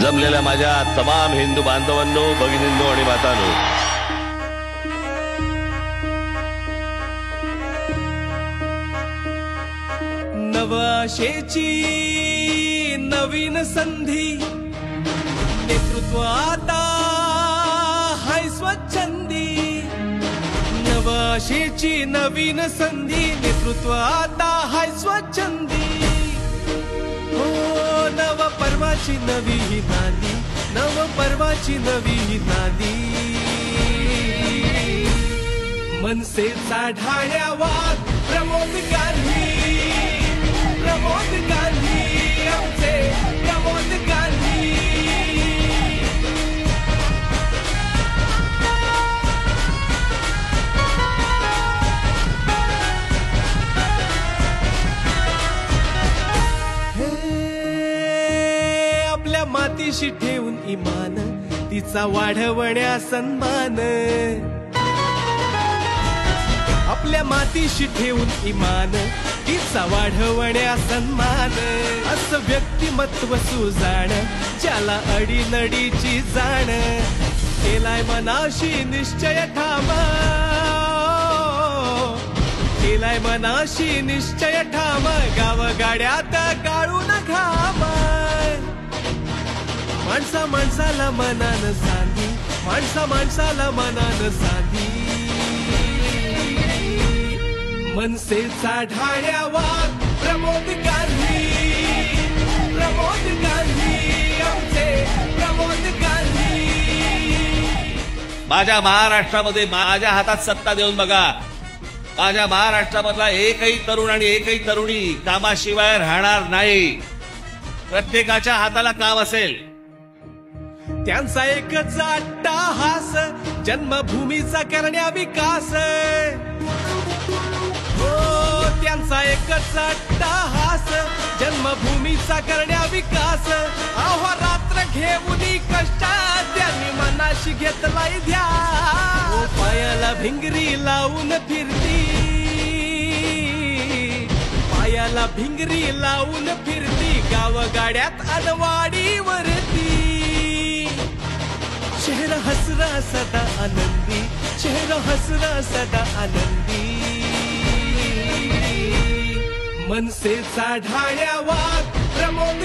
जमलेल्या माझ्या तमाम हिंदू बांधवांनो, भगिनींनो आणि मातांनो, नवशेची नवीन संधी, नेतृत्व आता हाय स्वच्छंदी। नवशेची नवीन संधी, नेतृत्व आता हाय स्वच्छंदी। हो नव पर्वाची नवी ही नांदी, नव पर्वाची नवी ही नांदी। मनसेचा ढाळ्यावाद प्रमोद गांधी, प्रमोद गांधी, आमचे प्रमोद गांधी। आपल्या मातीशी ठेवून इमान, तिचा वाढवण्या सन्मान। आपल्या मातीशी ठेवून इमान, तिचा वाढवण्या सन्मान। असं व्यक्तिमत्व सुजाण, ज्याला अडीनडीची जाण। केलाय मनाशी निश्चय ठाम, केलाय मनाशी निश्चय ठाम। गावगाड्यात गाळून घाम, माणसा माणसाला मनानं सांधी, माणसा माणसाला मनानं सांधी। मनसेचा ढाळ्यावाद प्रमोद गांधी, प्रमोद गांधी, आमचे प्रमोद गांधी। माझ्या महाराष्ट्रामध्ये माझ्या हातात सत्ता देऊन बघा, माझ्या महाराष्ट्रामधला एकही तरुण आणि एकही तरुणी कामाशिवाय राहणार नाही। प्रत्येकाच्या हाताला काम असेल। त्यांचा एकच अट्टाहास, जन्मभूमीचा करण्या विकास। हो त्यांचा एकच अट्टाहास, जन्मभूमीचा करण्या विकास। अहोरात्र घेऊन कष्टात त्यांनी मनाशी घेतलाय ध्यास। पायाला भिंगरी लावून फिरती, पायाला भिंगरी लावून फिरती। गावगाड्यात अनवाडीवरती, चेहरा हसरा सदा आनंदी, चेहरा हसरा सदा आनंदी। मनसेचा ढाळ्यावाद प्रमोद